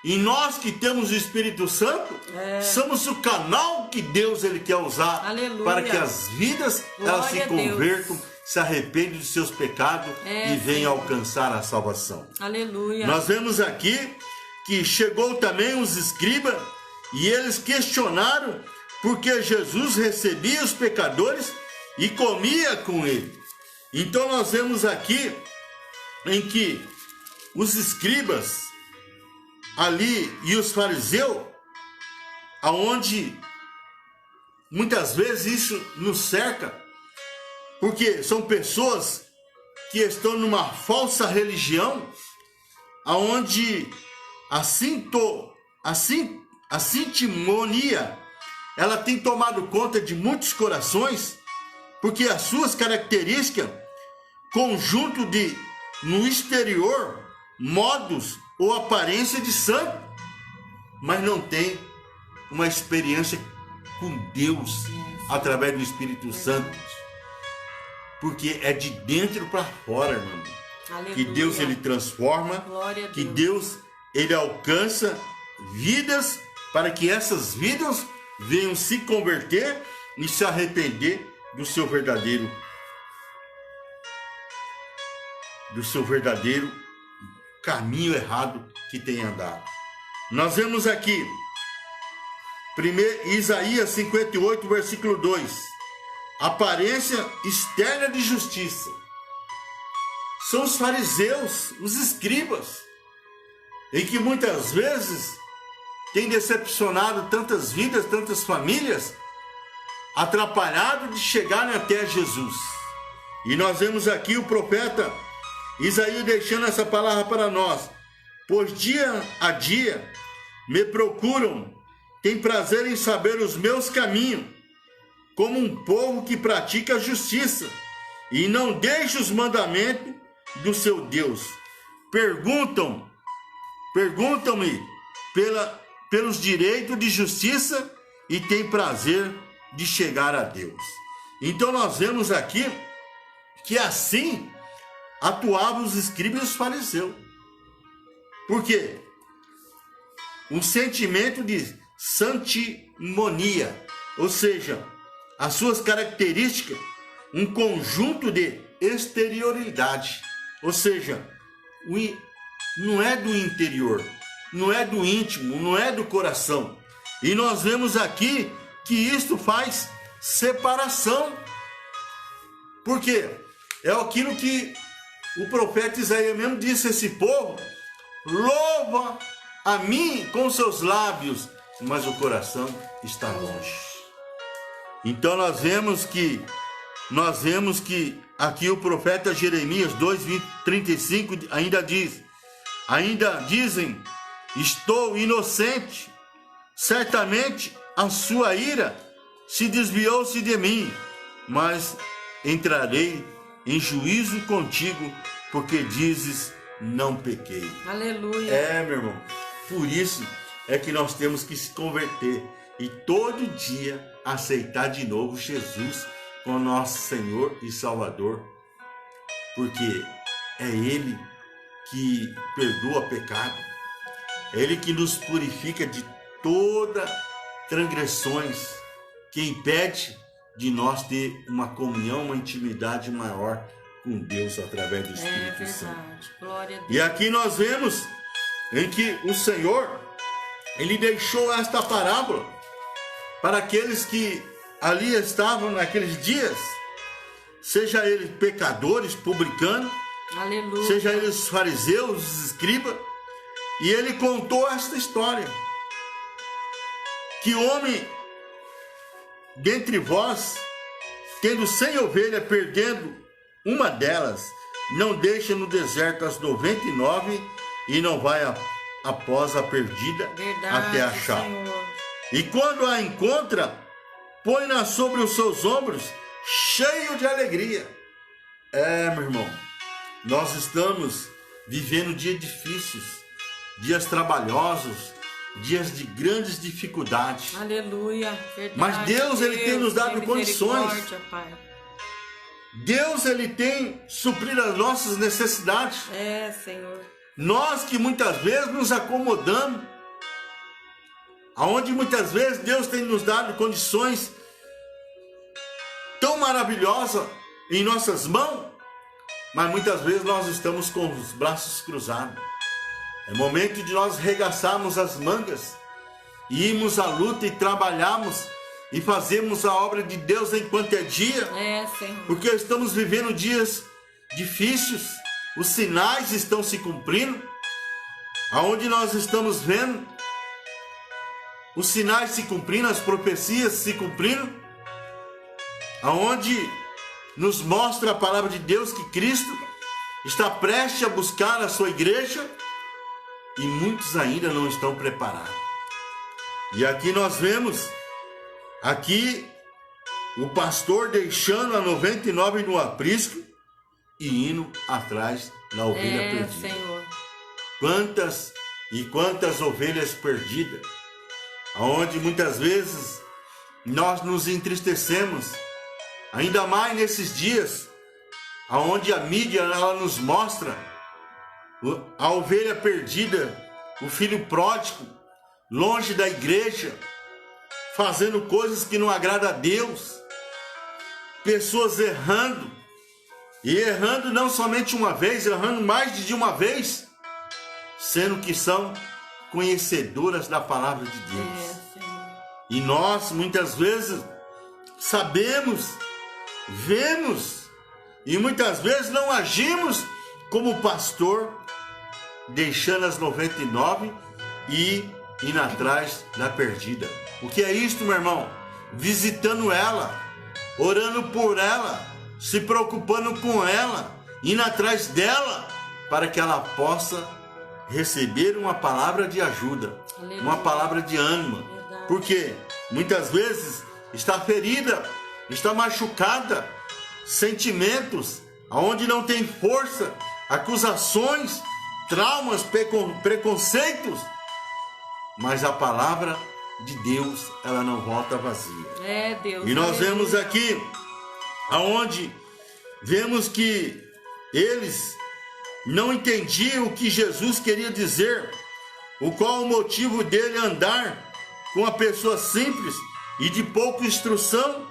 E nós que temos o Espírito Santo, somos o canal que Deus ele quer usar. Aleluia. Para que as vidas elas se convertam, se arrependam dos seus pecados e venham alcançar a salvação. Aleluia. Nós vemos aqui que chegou também os escribas e eles questionaram porque Jesus recebia os pecadores e comia com ele. Então nós vemos aqui em que os escribas ali e os fariseus, aonde muitas vezes isso nos cerca, porque são pessoas que estão numa falsa religião, aonde a sintimonia ela tem tomado conta de muitos corações, porque as suas características, conjunto de no exterior, modos ou aparência de santo, mas não tem uma experiência com Deus através do Espírito Santo, porque é de dentro para fora, irmão. Aleluia. Que Deus ele transforma, que Deus ele alcança vidas para que essas vidas venham se converter e se arrepender do seu verdadeiro caminho errado que tem andado. Nós vemos aqui Isaías 58, versículo 2, aparência externa de justiça. São os fariseus, os escribas, em que muitas vezes tem decepcionado tantas vidas, tantas famílias, atrapalhado de chegarem até Jesus. E nós vemos aqui o profeta Isaías deixando essa palavra para nós: pois dia a dia me procuram, tem prazer em saber os meus caminhos, como um povo que pratica a justiça e não deixa os mandamentos do seu Deus. Perguntam-me pelos direitos de justiça e tem prazer de chegar a Deus. Então nós vemos aqui que assim atuavam os escribas e os fariseus. Por quê? Um sentimento de santimonia, ou seja, as suas características, um conjunto de exterioridade, ou seja, não é do interior, não é do íntimo, não é do coração. E nós vemos aqui que isto faz separação. Por quê? É aquilo que o profeta Isaías mesmo disse: esse povo louva a mim com seus lábios, mas o coração está longe. Então nós vemos que aqui o profeta Jeremias 2:35 ainda diz: ainda dizem, estou inocente, certamente a sua ira se desviou-se de mim, mas entrarei em juízo contigo, porque dizes, não pequei. Aleluia. Meu irmão, por isso é que nós temos que se converter e todo dia aceitar de novo Jesus como nosso Senhor e Salvador, porque é Ele que perdoa pecado, é Ele que nos purifica de todas transgressões, que impede de nós ter uma comunhão, uma intimidade maior com Deus através do Espírito Santo. Glória a Deus. E aqui nós vemos em que o Senhor, Ele deixou esta parábola para aqueles que ali estavam naqueles dias, seja eles pecadores, publicanos, Aleluia. seja eles fariseus, escribas, e Ele contou esta história, que homem dentre vós, tendo 100 ovelhas, perdendo uma delas, não deixa no deserto as 99 e não vai após a perdida. Verdade, até achar. Senhor. E quando a encontra, põe-na sobre os seus ombros, cheio de alegria. Meu irmão, nós estamos vivendo dias difíceis, dias trabalhosos, dias de grandes dificuldades. Aleluia. Verdade, mas Deus, Ele tem nos dado tem condições. Pai. Deus, Ele tem suprido as nossas necessidades. Senhor. Nós que muitas vezes nos acomodamos, aonde muitas vezes Deus tem nos dado condições tão maravilhosas em nossas mãos, mas muitas vezes nós estamos com os braços cruzados. É momento de nós regaçarmos as mangas e irmos à luta e trabalharmos e fazermos a obra de Deus enquanto é dia. Senhor. Porque estamos vivendo dias difíceis, os sinais estão se cumprindo, aonde nós estamos vendo os sinais se cumprindo, as profecias se cumprindo, aonde nos mostra a palavra de Deus que Cristo está prestes a buscar a sua igreja, e muitos ainda não estão preparados. E aqui nós vemos, aqui o pastor deixando a 99 no aprisco e indo atrás da ovelha perdida. Senhor. Quantas ovelhas perdidas, aonde muitas vezes nós nos entristecemos, ainda mais nesses dias, aonde a mídia ela nos mostra a ovelha perdida, o filho pródigo, longe da igreja, fazendo coisas que não agradam a Deus, pessoas errando, e errando não somente uma vez, errando mais de uma vez, sendo que são conhecedoras da palavra de Deus. E nós muitas vezes sabemos, vemos, e muitas vezes não agimos como pastor, deixando as 99 e indo atrás da perdida. O que é isto, meu irmão? Visitando ela, orando por ela, se preocupando com ela, indo atrás dela, para que ela possa receber uma palavra de ajuda, Aleluia. Uma palavra de ânimo. Verdade. Porque muitas vezes está ferida, está machucada, sentimentos aonde não tem força, acusações, traumas, preconceitos, mas a palavra de Deus, ela não volta vazia. Deus. E nós vemos aqui, aonde vemos que eles não entendiam o que Jesus queria dizer, o qual o motivo dele andar com uma pessoa simples e de pouca instrução.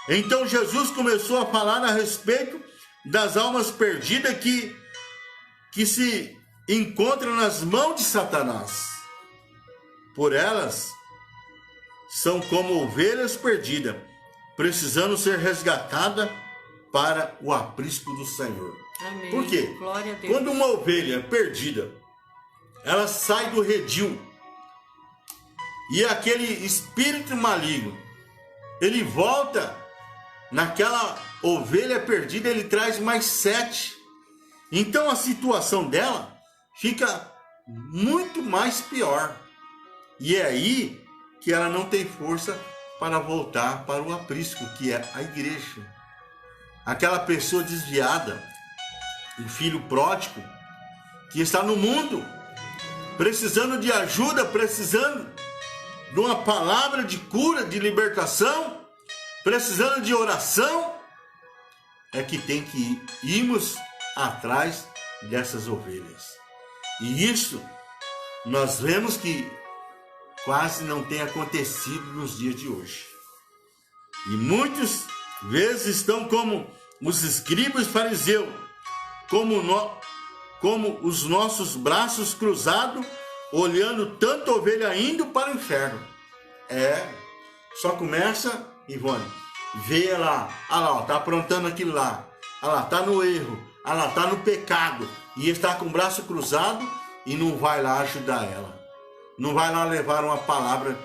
Então Jesus começou a falar a respeito das almas perdidas que se encontram nas mãos de Satanás. Por elas são como ovelhas perdidas, precisando ser resgatada para o aprisco do Senhor. Amém. Por quê? Glória a Deus. Quando uma ovelha é perdida, ela sai do redil e aquele espírito maligno, ele volta naquela ovelha perdida, ele traz mais 7. Então a situação dela fica muito mais pior. E é aí que ela não tem força para voltar para o aprisco, que é a igreja. Aquela pessoa desviada, o filho pródigo, que está no mundo, precisando de ajuda, precisando de uma palavra de cura, de libertação, precisando de oração, é que tem que irmos atrás dessas ovelhas. E isso nós vemos que quase não tem acontecido nos dias de hoje. E muitas vezes estão como os escribas e fariseus, como os nossos braços cruzados, olhando tanta ovelha indo para o inferno. Só começa, Ivone, vê lá, tá aprontando aquilo lá, tá no erro, tá no pecado, e está com o braço cruzado e não vai lá ajudar ela. Não vai lá levar uma palavra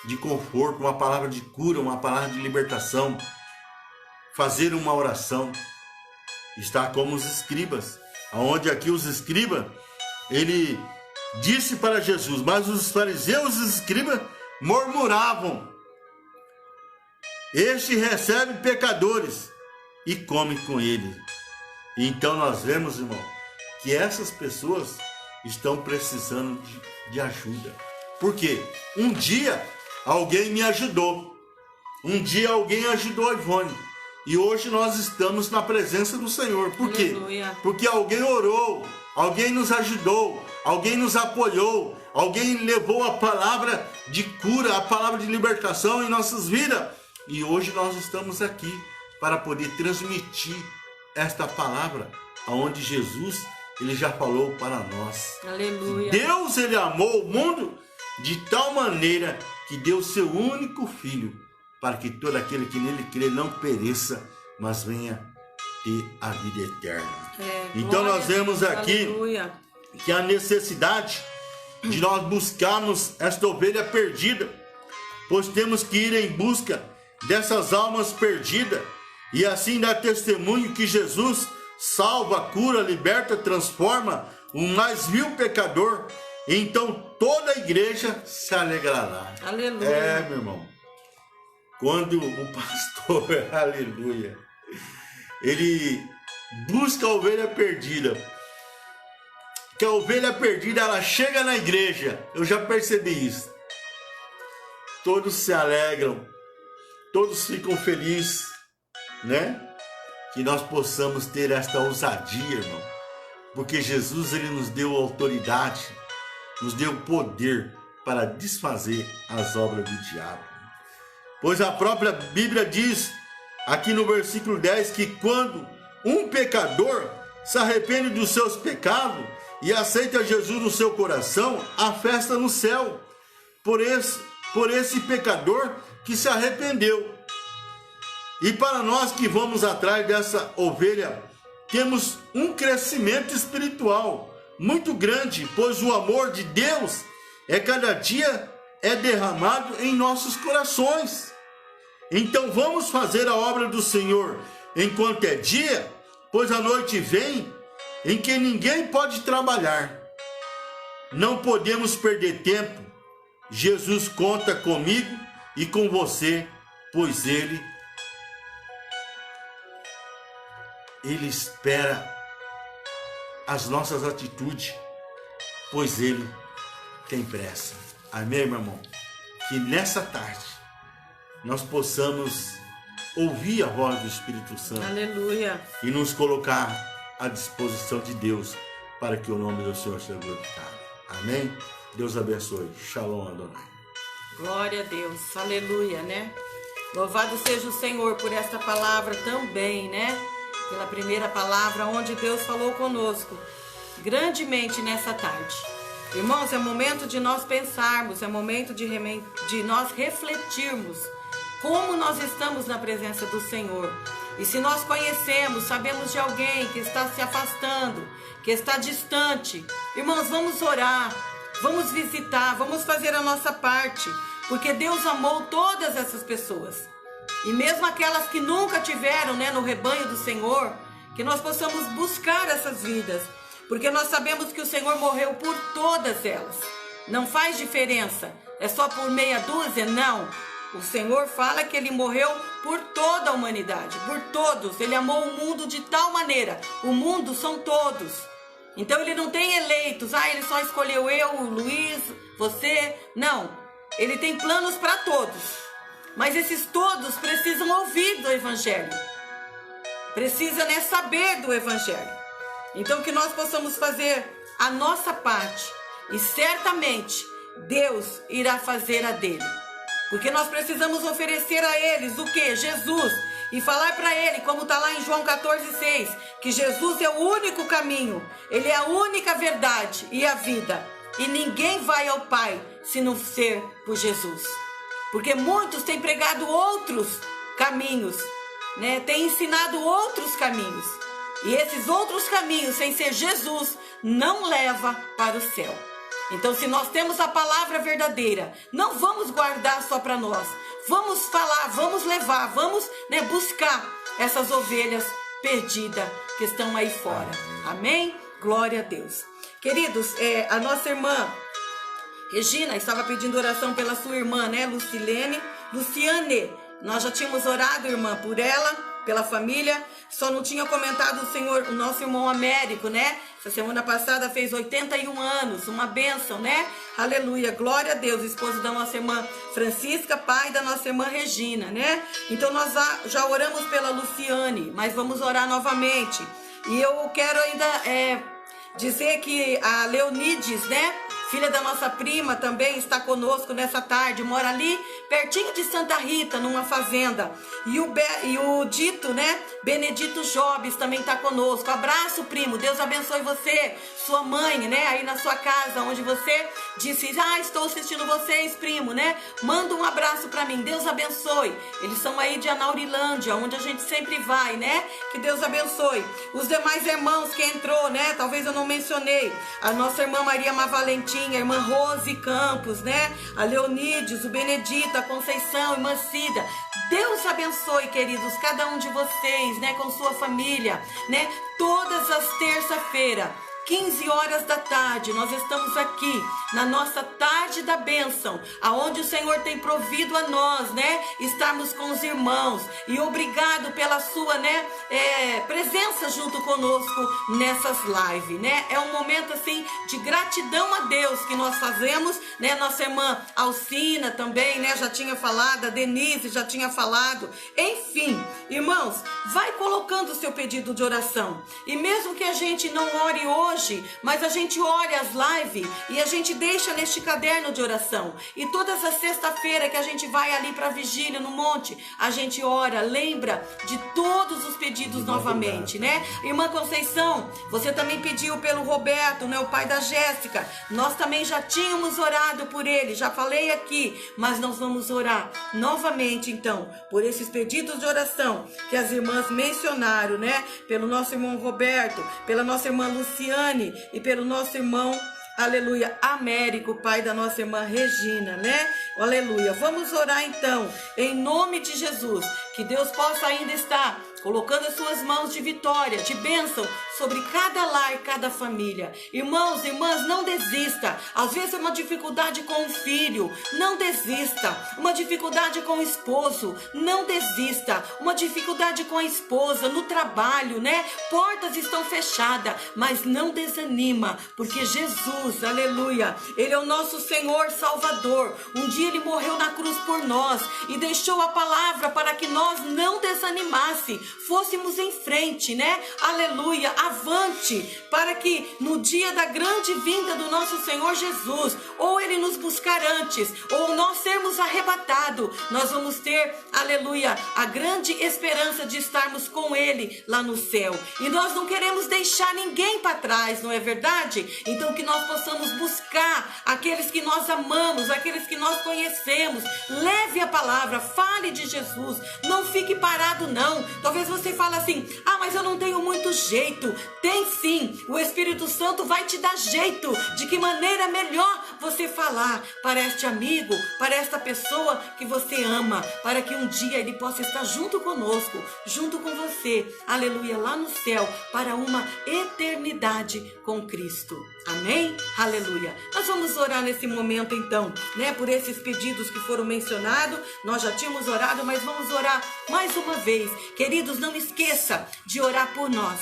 de conforto, uma palavra de cura, uma palavra de libertação, fazer uma oração. Está como os escribas, onde aqui os escribas, ele disse para Jesus, mas os fariseus e os escribas murmuravam: este recebe pecadores e come com eles. Então nós vemos, irmão, que essas pessoas estão precisando de ajuda. Por quê? Um dia alguém me ajudou. Um dia alguém ajudou a Ivone. E hoje nós estamos na presença do Senhor. Por quê? Aleluia. Porque alguém orou, alguém nos ajudou, alguém nos apoiou, alguém levou a palavra de cura, a palavra de libertação em nossas vidas. E hoje nós estamos aqui para poder transmitir esta palavra, aonde Jesus, ele já falou para nós. Aleluia. Deus, ele amou o mundo de tal maneira que deu seu único filho, para que todo aquele que nele crê não pereça, mas venha ter a vida eterna. Então nós vemos aqui que a necessidade de nós buscarmos esta ovelha perdida, pois temos que ir em busca dessas almas perdidas e assim dar testemunho que Jesus salva, cura, liberta, transforma o mais vil pecador. Então toda a igreja se alegrará. Aleluia. Meu irmão, quando o pastor, aleluia, ele busca a ovelha perdida, que a ovelha perdida, ela chega na igreja, eu já percebi isso, todos se alegram, todos ficam felizes, né? Que nós possamos ter esta ousadia, irmão, porque Jesus, ele nos deu autoridade, nos deu poder para desfazer as obras do diabo. Pois a própria Bíblia diz, aqui no versículo 10, que quando um pecador se arrepende dos seus pecados e aceita Jesus no seu coração, há festa no céu por esse pecador que se arrependeu. E para nós que vamos atrás dessa ovelha, temos um crescimento espiritual muito grande, pois o amor de Deus cada dia é derramado em nossos corações. Então vamos fazer a obra do Senhor enquanto é dia, pois a noite vem em que ninguém pode trabalhar. Não podemos perder tempo. Jesus conta comigo e com você, pois Ele espera as nossas atitudes, pois Ele tem pressa. Amém, meu irmão? Que nessa tarde nós possamos ouvir a voz do Espírito Santo. Aleluia. E nos colocar à disposição de Deus para que o nome do Senhor seja glorificado. Amém? Deus abençoe. Shalom, Adonai. Glória a Deus. Aleluia, né? Louvado seja o Senhor por esta palavra também, né? Pela primeira palavra onde Deus falou conosco grandemente nessa tarde. Irmãos, é momento de nós pensarmos, é momento de nós refletirmos como nós estamos na presença do Senhor. E se nós conhecemos, sabemos de alguém que está se afastando, que está distante, irmãos, vamos orar, vamos visitar, vamos fazer a nossa parte, porque Deus amou todas essas pessoas. E mesmo aquelas que nunca tiveram, né, no rebanho do Senhor, que nós possamos buscar essas vidas, porque nós sabemos que o Senhor morreu por todas elas. Não faz diferença, é só por meia dúzia? Não. O Senhor fala que Ele morreu por toda a humanidade, por todos. Ele amou o mundo de tal maneira. O mundo são todos. Então Ele não tem eleitos. Ele só escolheu eu, o Luiz, você. Não. Ele tem planos para todos. Mas esses todos precisam ouvir do Evangelho. Precisa, né, saber do Evangelho. Então que nós possamos fazer a nossa parte. E certamente Deus irá fazer a dele. Porque nós precisamos oferecer a eles o que? Jesus. E falar para ele, como está lá em João 14,6, que Jesus é o único caminho. Ele é a única verdade e a vida. E ninguém vai ao Pai se não ser por Jesus. Porque muitos têm pregado outros caminhos, né? Têm ensinado outros caminhos. E esses outros caminhos, sem ser Jesus, não leva para o céu. Então, se nós temos a palavra verdadeira, não vamos guardar só para nós. Vamos falar, vamos levar, vamos, né, buscar essas ovelhas perdidas que estão aí fora. Amém? Glória a Deus. Queridos, a nossa irmã Regina estava pedindo oração pela sua irmã, né, Luciane. Nós já tínhamos orado, irmã, por ela, pela família. Só não tinha comentado o nosso irmão Américo, né? Essa semana passada fez 81 anos, uma bênção, né? Aleluia, glória a Deus, esposo da nossa irmã Francisca, pai da nossa irmã Regina, né? Então nós já oramos pela Luciane, mas vamos orar novamente. E eu quero ainda dizer que a Leonides, né, filha da nossa prima, também está conosco nessa tarde, mora ali pertinho de Santa Rita, numa fazenda. E o dito, né, Benedito Jobs também está conosco. Abraço, primo, Deus abençoe você, sua mãe, né, aí na sua casa, onde você disse, estou assistindo vocês, primo, né, manda um abraço para mim, Deus abençoe. Eles são aí de Anaurilândia, onde a gente sempre vai, né, que Deus abençoe. Os demais irmãos que entrou, né, talvez eu não mencionei, a nossa irmã Maria Valentim, a irmã Rose Campos, né? A Leonides, o Benedito, a Conceição, a irmã Cida. Deus abençoe, queridos, cada um de vocês, né? Com sua família, né? Todas as terças-feiras, 15 horas da tarde, nós estamos aqui na nossa tarde da bênção, aonde o Senhor tem provido a nós, né, estarmos com os irmãos. E obrigado pela sua, né, presença junto conosco nessas lives, né? É um momento assim de gratidão a Deus que nós fazemos, né? Nossa irmã Alcina também, né, já tinha falado, a Denise já tinha falado. Enfim, irmãos, vai colocando o seu pedido de oração. E mesmo que a gente não ore hoje, mas a gente olha as lives e a gente deixa neste caderno de oração. E todas as sexta-feira que a gente vai ali para a vigília no monte, a gente ora, lembra de todos os pedidos novamente, né? Irmã Conceição, você também pediu pelo Roberto, né, o pai da Jéssica. Nós também já tínhamos orado por ele, já falei aqui, mas nós vamos orar novamente então por esses pedidos de oração que as irmãs mencionaram, né? Pelo nosso irmão Roberto, pela nossa irmã Luciane e pelo nosso irmão, aleluia, Américo, pai da nossa irmã Regina, né? Aleluia. Vamos orar então, em nome de Jesus, que Deus possa ainda estar colocando as suas mãos de vitória, de bênção sobre cada lar, cada família. Irmãos, irmãs, não desista. Às vezes é uma dificuldade com o filho, não desista. Uma dificuldade com o esposo, não desista. Uma dificuldade com a esposa, no trabalho, né? Portas estão fechadas, mas não desanima, porque Jesus, aleluia, Ele é o nosso Senhor Salvador. Um dia Ele morreu na cruz por nós e deixou a palavra para que nós não desanimássemos, fôssemos em frente, né? Aleluia, avante, para que no dia da grande vinda do nosso Senhor Jesus, ou Ele nos buscar antes, ou nós sermos arrebatados, nós vamos ter, aleluia, a grande esperança de estarmos com Ele lá no céu. E nós não queremos deixar ninguém para trás, não é verdade? Então que nós possamos buscar aqueles que nós amamos, aqueles que nós conhecemos. Leve a palavra, fale de Jesus, não fique parado não. Talvez você fale assim, mas eu não tenho muito jeito. Tem sim, o Espírito Santo vai te dar jeito. De que maneira melhor você falar para este amigo, para esta pessoa que você ama, para que um dia ele possa estar junto conosco, junto com você, aleluia, lá no céu, para uma eternidade com Cristo. Amém? Aleluia. Nós vamos orar nesse momento então, por esses pedidos que foram mencionados. Nós já tínhamos orado, mas vamos orar mais uma vez. Queridos, não esqueça de orar por nós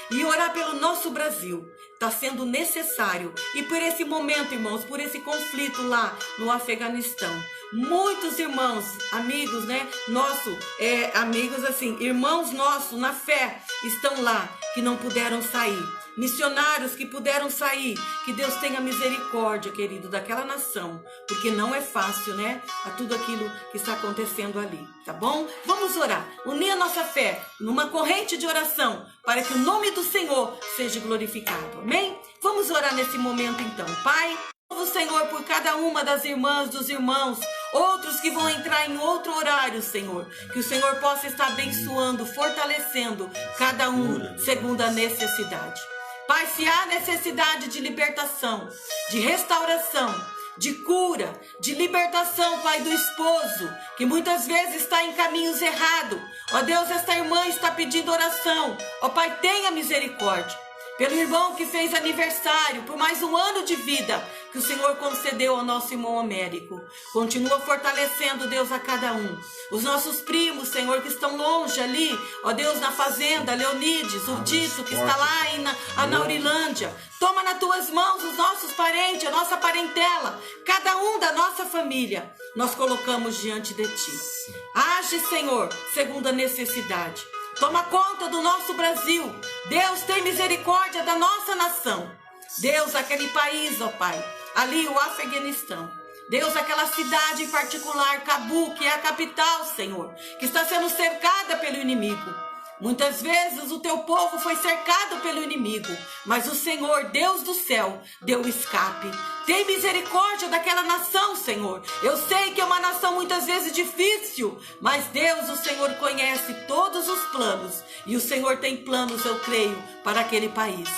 e orar pelo nosso Brasil. Está sendo necessário. E por esse momento, irmãos, por esse conflito lá no Afeganistão, muitos irmãos, amigos, amigos assim, irmãos nossos na fé estão lá, que não puderam sair. Missionários que puderam sair, que Deus tenha misericórdia, querido, daquela nação, porque não é fácil, a tudo aquilo que está acontecendo ali, tá bom? Vamos orar, unir a nossa fé numa corrente de oração, para que o nome do Senhor seja glorificado, amém? Vamos orar nesse momento então. Pai, Senhor, por cada uma das irmãs, dos irmãos, outros que vão entrar em outro horário, Senhor, que o Senhor possa estar abençoando, fortalecendo cada um segundo a necessidade. Pai, se há necessidade de libertação, de restauração, de cura, de libertação, Pai, do esposo, que muitas vezes está em caminhos errados. Ó Deus, esta irmã está pedindo oração. Ó Pai, tenha misericórdia. Pelo irmão que fez aniversário, por mais um ano de vida que o Senhor concedeu ao nosso irmão Américo. Continua fortalecendo, Deus, a cada um. Os nossos primos, Senhor, que estão longe ali, ó Deus, na fazenda, Leonides, o Dito, que está lá na Aurilândia. Toma nas tuas mãos os nossos parentes, a nossa parentela, cada um da nossa família. Nós colocamos diante de Ti. Age, Senhor, segundo a necessidade. Toma conta do nosso Brasil. Deus, tem misericórdia da nossa nação. Deus, aquele país, ó Pai, ali o Afeganistão. Deus, aquela cidade em particular, Cabul, que é a capital, Senhor, que está sendo cercada pelo inimigo. Muitas vezes o teu povo foi cercado pelo inimigo, mas o Senhor, Deus do céu, deu escape. Tem misericórdia daquela nação, Senhor. Eu sei que é uma nação muitas vezes difícil, mas Deus, o Senhor, conhece todos os planos. E o Senhor tem planos, eu creio, para aquele país.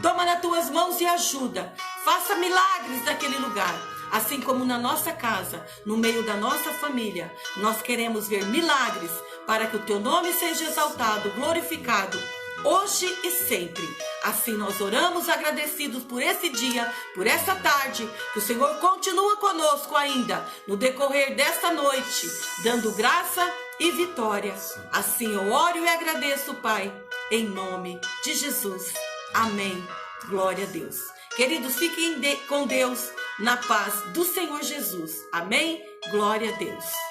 Toma nas tuas mãos e ajuda. Faça milagres naquele lugar. Assim como na nossa casa, no meio da nossa família, nós queremos ver milagres para que o teu nome seja exaltado, glorificado, hoje e sempre. Assim nós oramos agradecidos por esse dia, por essa tarde, que o Senhor continua conosco ainda, no decorrer desta noite, dando graça e vitória. Assim eu oro e agradeço, Pai, em nome de Jesus. Amém. Glória a Deus. Queridos, fiquem com Deus, na paz do Senhor Jesus. Amém? Glória a Deus.